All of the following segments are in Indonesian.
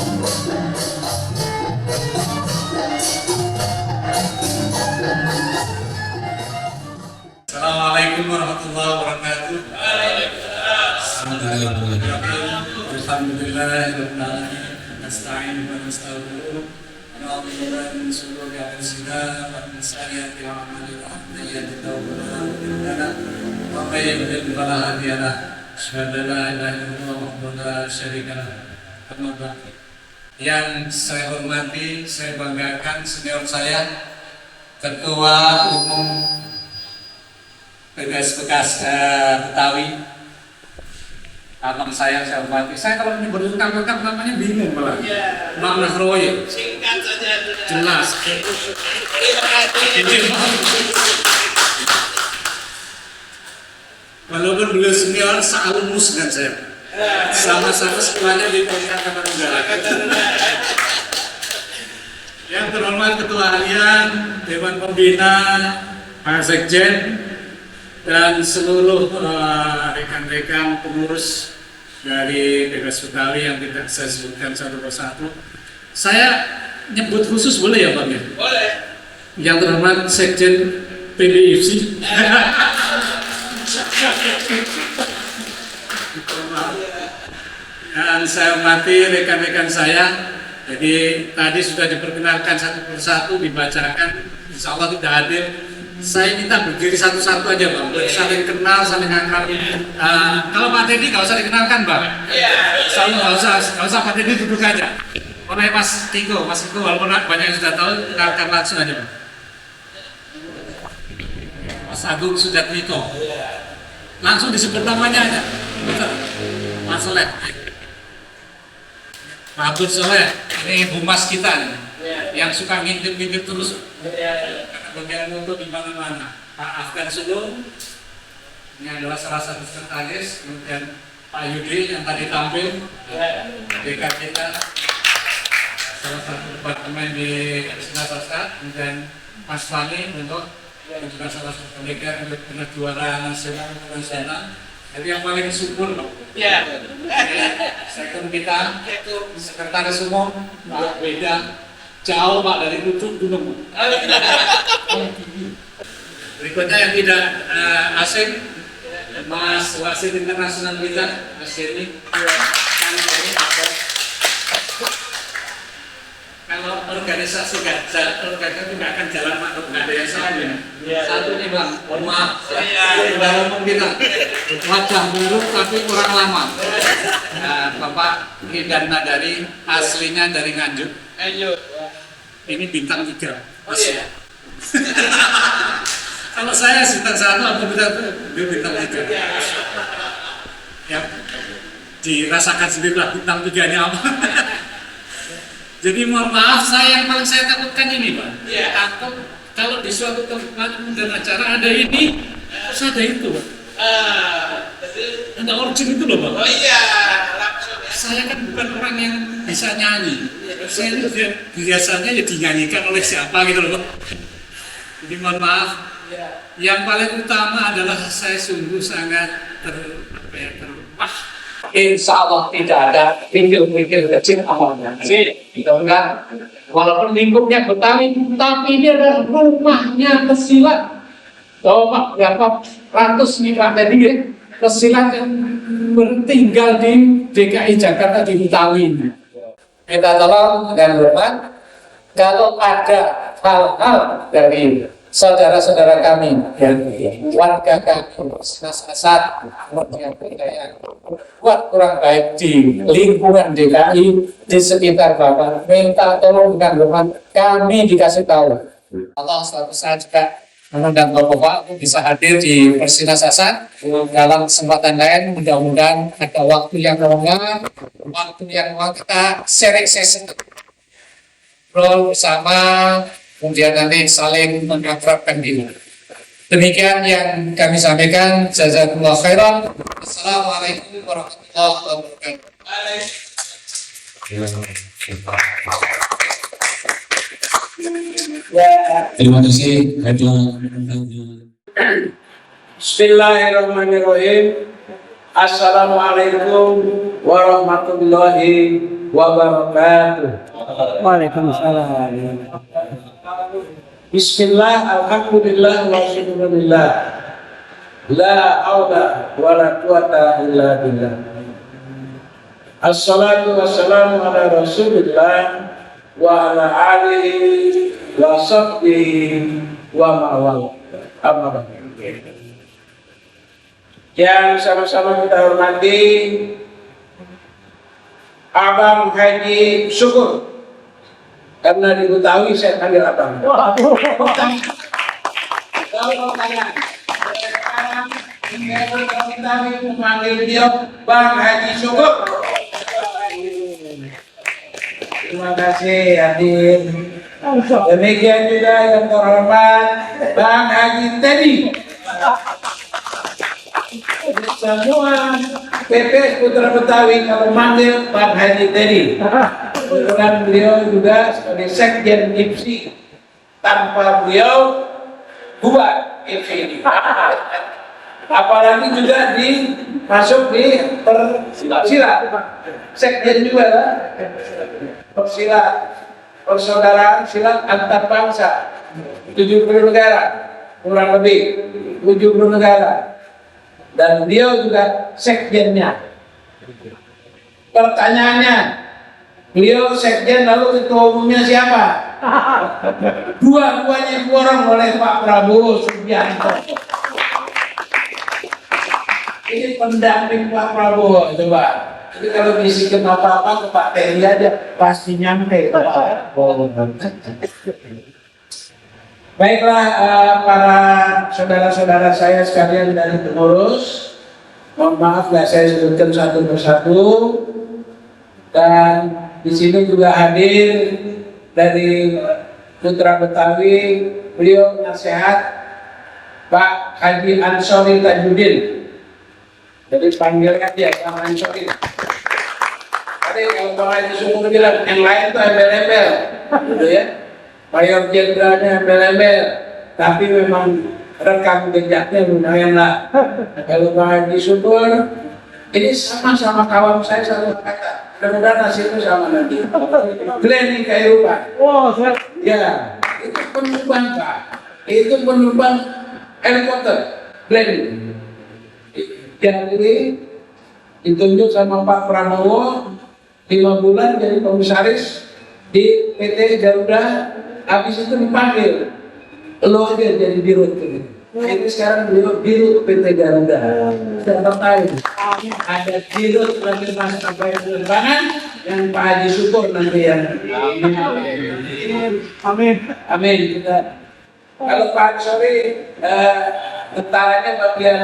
Assalamualaikum warahmatullahi wabarakatuh. Alhamdulillahirrahmanirrahim. Nasta'in wa nastaghfiruh. Na'udzu billahi min shururi anfusina wa min sayyiati a'malina. Man yahdihillahu wa man yudlil fala hadiya lahu. Asyhadu an la ilaha illallah wahdahu la syarika lahu. Amma ba'du. Yang saya hormati, saya banggakan senior saya, Ketua Umum PGS Bekas Betawi, abang saya hormati. Saya kalau menyebut lengkap namanya bingung malah. Mak Nahroy. Singkat saja. Jelas. Walaupun beliau senior, sealumnus dengan saya. Sama-sama sekolahnya di Teknik Angkatan Udara. Yang terhormat Ketua Harian, Dewan Pembina, Pak Sekjen, dan seluruh rekan-rekan pengurus dari PGS Betawi yang tidak saya sebutkan satu persatu. Saya nyebut khusus boleh ya Bang ya? Boleh. Yang terhormat Sekjen PBIFC. Dan saya hormati rekan-rekan saya. Jadi tadi sudah diperkenalkan satu persatu, dibacakan. Insya Allah tidak hadir. Saya minta berdiri satu-satu aja Bang, saling kenal, saling akrab. Kalau Pak Teddy nggak usah dikenalkan Bang. Selalu nggak usah Pak Teddy duduk aja. Oleh Mas Tiko walaupun banyak yang sudah tahu, kenalkan langsung aja Bang. Mas Agung Sujatmiko. Langsung disebut namanya aja. Betul. Mas Soleh. Pak Abdul Soleh, ini humas kita nih, yang suka ngintip-ngintip terus. Bagian untuk di mana-mana. Pak Afgan Sulung, ini adalah salah satu sekretaris. Kemudian Pak Yudi yang tadi tampil, dekan kita, salah satu departemen di Sastra. Kemudian Mas Fani untuk yang juga salah satu dekan yang pernah juara nasional internasional. Jadi yang paling subur, sektor kita, sekretaris umum, Pak Beda. Jauh Pak dari Lutut Gunung. Berikutnya yang tidak asing, Mas Wasit Internasional kita, Mas Denny. Kalau organisasi nggak akan jalan makhluk, nggak ada yang salah ya. Satu nih Bang, mohon maaf, dalam kita wajah baru tapi kurang lama. Bapak Hidan Nadari, aslinya dari Nganjuk. Ini bintang 3. Oh iya. Kalau saya bintang 1, aku bintang 3. Ya, dirasakan sendiri lah bintang 3-nya apa. Jadi mohon maaf, yang paling saya takutkan ini Pak. Takut kalau di suatu tempat dan acara ada ini, terus ada itu Pak. Ada origin itu loh Pak. Oh iya, langsung. Saya kan bukan orang yang bisa nyanyi. Saya itu biasanya ya dinyanyikan oleh siapa gitu loh. Jadi mohon maaf. Yang paling utama adalah saya sungguh sangat terwah. Insya Allah tidak ada pinggir-pinggir kecil amalnya. Gitu enggak. Walaupun lingkupnya Betawi, tapi ini adalah rumahnya pesilat. Coba berapa ratus nih Pak tadi ya, pesilat yang bertinggal di DKI Jakarta di Betawi. Minta tolong dan hormat, kalau ada hal-hal dari saudara-saudara kami yang warga kami saat yang buat kurang baik di lingkungan DKI di sekitar Bapak, minta tolong dan hormat, kami dikasih tahu. Allah suatu saat juga mengundang Bapak bisa hadir di Persina Sasat dalam kesempatan lain. Mudah-mudahan ada waktu yang longgar, waktu yang mau kita sharing session bersama, kemudian nanti saling mengakrabkan diri. Demikian yang kami sampaikan. Jazakumullah khairan. Assalamualaikum warahmatullahi wabarakatuh. Terima kasih. Bismillahirrahmanirrahim. Assalamualaikum warahmatullahi wabarakatuh. Waalaikumsalam. Bismillah, alhamdulillah, wa syukurillah. La haula wa la quwata illa billah. Assalatu wassalamu ala rasulillah wa ala alihi wa sahbihi wa ma'wal. Amma ba'du. Yang sama-sama kita hormati Abang Haji Syukur, karena di Betawi saya panggil abang. Kalau pertanyaan, sekarang Betawi memanggil dia Bang Haji Syukur. Terima kasih hadir. Demikian juga yang terhormat Bang Haji Teddy. Semua PP Putra Betawi kalau manggil Bang Haji Teddy. Kebetulan beliau juga sebagai sekjen IPSI, tanpa beliau bubar IPSI ini. Apalagi juga masuk di Persila, sekjen juga lah. Persila, persaudaraan silat antar bangsa, 70 negara, kurang lebih 70 negara. Dan beliau juga sekjennya. Pertanyaannya, beliau sekjen lalu ketua umumnya siapa? Dua-duanya diborong oleh Pak Prabowo Subianto. Ini pendamping Pak Prabowo, coba. Jadi kalau bisikin apa-apa ke Pak Teddy aja pasti nyampe ke Pak Prabowo. Baiklah, para saudara-saudara saya sekalian dari pengurus, mohon maaf nggak saya sebutkan satu persatu. Dan di sini juga hadir dari Putra Betawi, beliau nasihat Pak Haji Ansori Tajudin. Jadi panggilnya dia Pak Ansori. Tadi kalau Pak Haji Syukur bilang yang lain tuh embel-embel, gitu ya. Mayor Jenderalnya embel-embel, tapi memang rekam jejaknya lumayan lah. Kalau Pak Haji Syukur, ini sama-sama kawan saya satu kata. Mudah-mudahan hasilnya sama nanti. Glenn kehidupan. Ya, itu penumpang Pak. Itu penumpang helikopter. Glenn. Jadi ditunjuk sama Pak Prabowo 5 bulan jadi komisaris di PT Garuda. Habis itu dipanggil, lo aja jadi dirut. Ini sekarang beliau dirut PT Garuda. Sudah tahu ada dirut lagi maskapai penerbangan yang Pak Haji Syukur nanti yang. Amin. Amin. Kita. Kalau Pak Ansori tentaranya bagian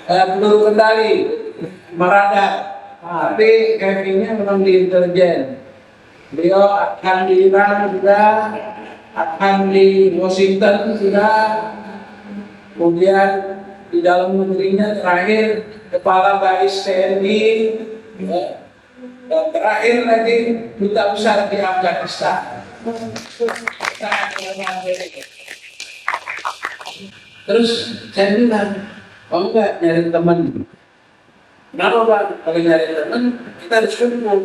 peluru kendali, meradar. Tapi campingnya memang di intelijen. Beliau akan di Iran juga, akan di Washington juga, kemudian di dalam negerinya terakhir Kepala Bais TNI, dan terakhir lagi Duta Besar di Afghanistan. Terus saya bilang, oh enggak nyari teman. Kenapa Pak? Kalau nyari teman kita harus kumpul.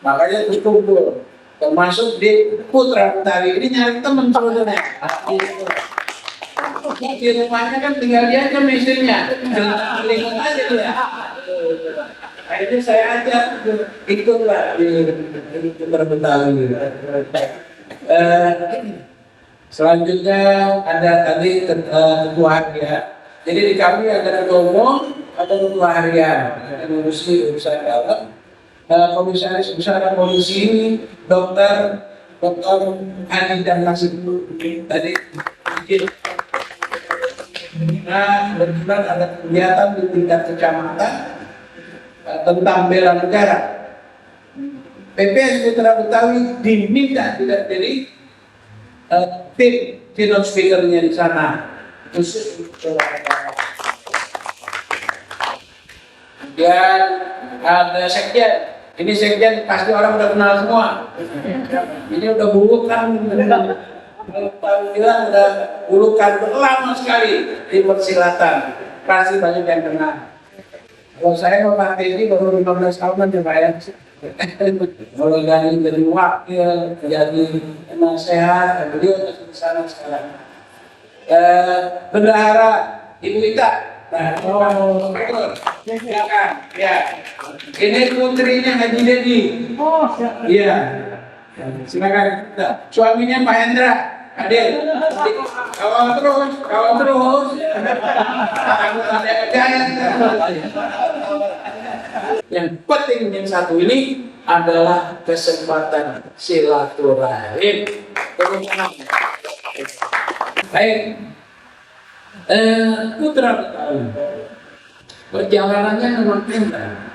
Makanya terus kumpul. Termasuk di Putra Betawi ini nyari teman sebenarnya. Di rumahnya kan tinggal dia aja istrinya. Lingkungan aja dia. Akhirnya saya ajak ikutlah di Putra Betawi. Selanjutnya ada tadi ketua harian. Jadi di kami ada ketua umum, ada ketua harian yang ngurusi urusan dalam. Komisaris besar polisi Dr. Adi dan Nasib tadi. Nah, kebetulan ada kegiatan di tingkat kecamatan tentang bela negara. PPS Putra Betawi diminta tidak jadi tim keynote speaker-nya di sana khusus dan ada sekjen. Ini sekjen pasti orang udah kenal semua. Ini udah bulukan. Kalau tahu bilang udah bulukan lama sekali di persilatan. Pasti banyak yang kenal. Kalau saya sama Pak Teddy baru 15 tahunan ya Pak ya. Kalau dari wakil, jadi penasehat, beliau masih di sana sekarang. Bendahara Ibu Ita. Nah, silakan. Ya. Ini putrinya Haji Dedi. Oh, siap. Iya. Silakan. Nah, suaminya Pak Hendra. Adil. Kawal terus, kawal terus. Takut ada kejayaan. Yang penting yang satu ini adalah kesempatan silaturahim. Baik, Putra Betawi, perjalanannya memang pintar,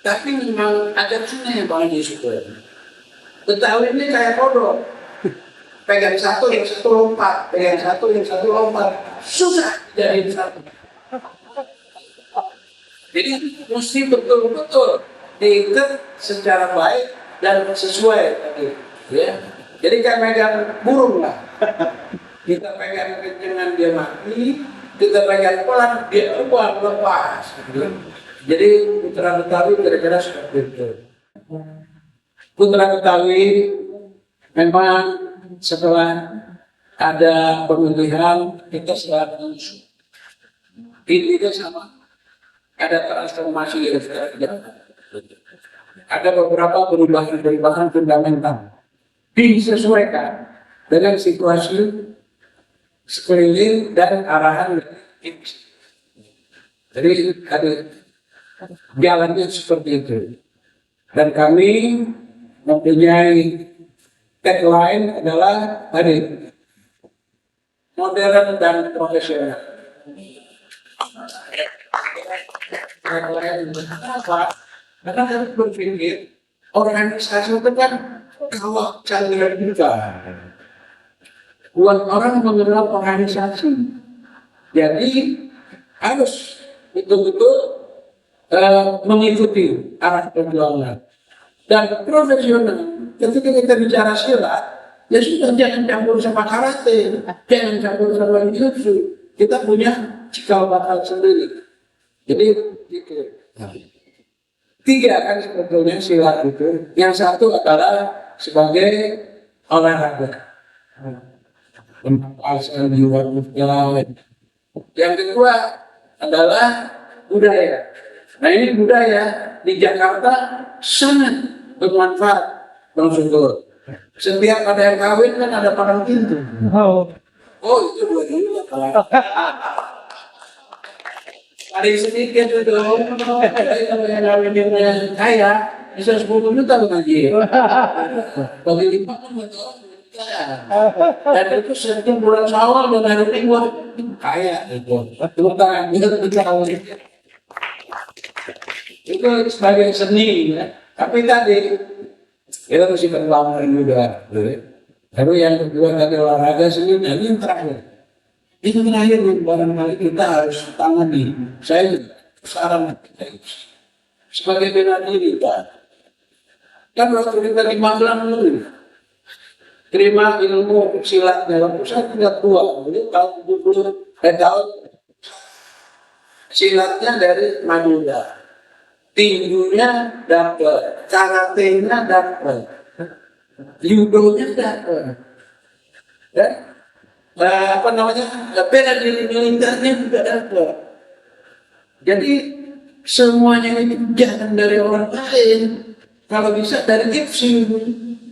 tapi memang ada yang banyak di situ. Betawi ini kayak kodok, pegang satu yang satu lompat, pegang satu yang satu lompat, susah jadi satu. Jadi mesti betul-betul diikat secara baik dan sesuai tadi, ya. Jadi kayak megang burung lah. Kita pegang kencengan dia mati, kita pegang pelan dia lepas. Jadi Putra Betawi kira-kira seperti itu. Putra Betawi memang setelah ada pemilihan kita selalu intinya sama. Ada transformasi yang kita kerjakan. Ada beberapa perubahan fundamental disesuaikan dengan situasi sekeliling dan arahan dari jadi ada jalannya seperti itu. Dan kami mempunyai tagline adalah tadi modern dan profesional. Karena harus berpikir organisasi itu kan kalau caliran juga buat orang mengenal organisasi, jadi harus betul-betul mengikuti arah perjuangan dan profesional. Ketika kita bicara silat, ya sudah jangan campur sama karate, jangan campur sama jiu-jitsu. Kita punya cikal bakal sendiri. Jadi gitu. Tiga kan sebetulnya silat itu. Yang satu adalah sebagai olahraga. Asal jiwa. Yang kedua adalah budaya. Nah ini budaya di Jakarta sangat bermanfaat, Bang Sungguh. Setiap ada yang kawin kan ada palang pintu. Oh itu dua-dua. Ada sedikit itu, kalau yang kawinnya kaya, bisa 10 juta lagi. Bagi lipat kan betul. Dan itu setiap bulan Syawal dan hari Minggu kaya itu. Utang itu sebagai seni, ya. Tapi tadi kita mesti berlawanan juga. Lalu yang kedua tadi olahraga seni, ini yang terakhir. Itu terakhir barangkali kita harus tangani. Saya saran kita sebagai bela diri Pak. Kan waktu kita di Magelang dulu terima ilmu silat dalam saya tingkat 2. Jadi tahun 70 tahun silatnya dari Madura. Tinjunya dapat, karatenya dapat, judonya dapat. Dan apa namanya, bela diri militernya juga dapat. Jadi semuanya ini jangan dari orang lain. Kalau bisa dari gipsi,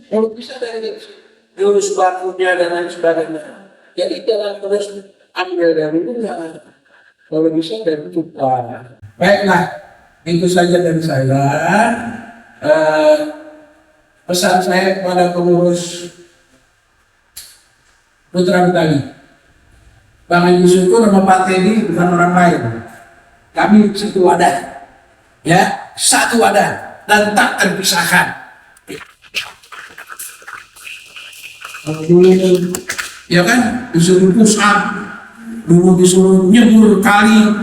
kalau bisa dari gipsi, jurus bakunya dan lain sebagainya. Jadi jangan terus ambil dari itu, kalau bisa dari kita. Baiklah, itu saja dari saya. Pesan saya kepada pengurus Putra Betawi, Bang Haji Syukur sama Pak Teddy bukan orang lain. Kami satu wadah, ya, satu wadah dan tak terpisahkan. Dulu, ya kan, disuruh push up, dulu disuruh nyebur kali,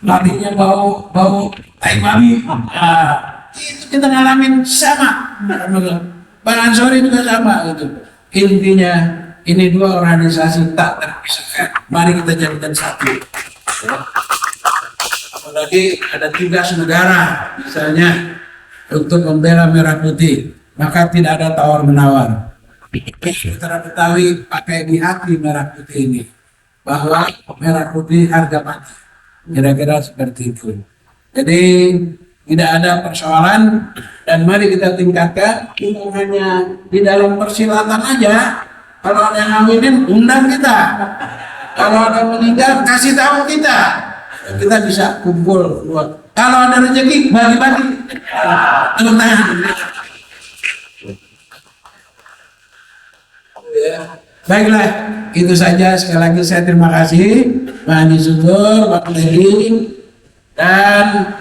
larinya bau tai babi. Itu kita ngalamin sama. Bang Ansori juga sama gitu. Intinya ini dua organisasi tak terpisahkan. Mari kita jadikan satu. Apalagi ada tugas negara, misalnya untuk membela merah putih, maka tidak ada tawar menawar. Saudara Betawi pakai di hati merah putih ini, bahwa merah putih harga mati, kira-kira seperti itu. Jadi tidak ada persoalan, dan mari kita tingkatkan, bukan hanya di dalam persilatan aja. Kalau ada yang ngawinin, undang kita. Kalau ada meninggal, kasih tahu kita. Kita bisa kumpul. Kalau ada rezeki, bagi-bagi. Tepuk tangan. Baiklah, itu saja. Sekali lagi saya terima kasih Pak Haji Sugeng, Pak Ledi, dan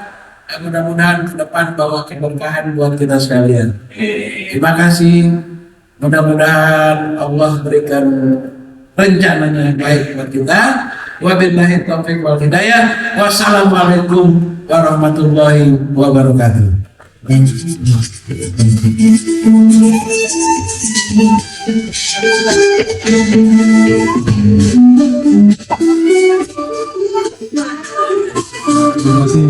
mudah-mudahan ke depan bawa keberkahan buat kita sekalian. Terima kasih. Mudah-mudahan Allah berikan rencananya yang baik buat kita. Wabillahi taufiq wal hidayah. Wassalamualaikum warahmatullahi wabarakatuh. Terima kasih.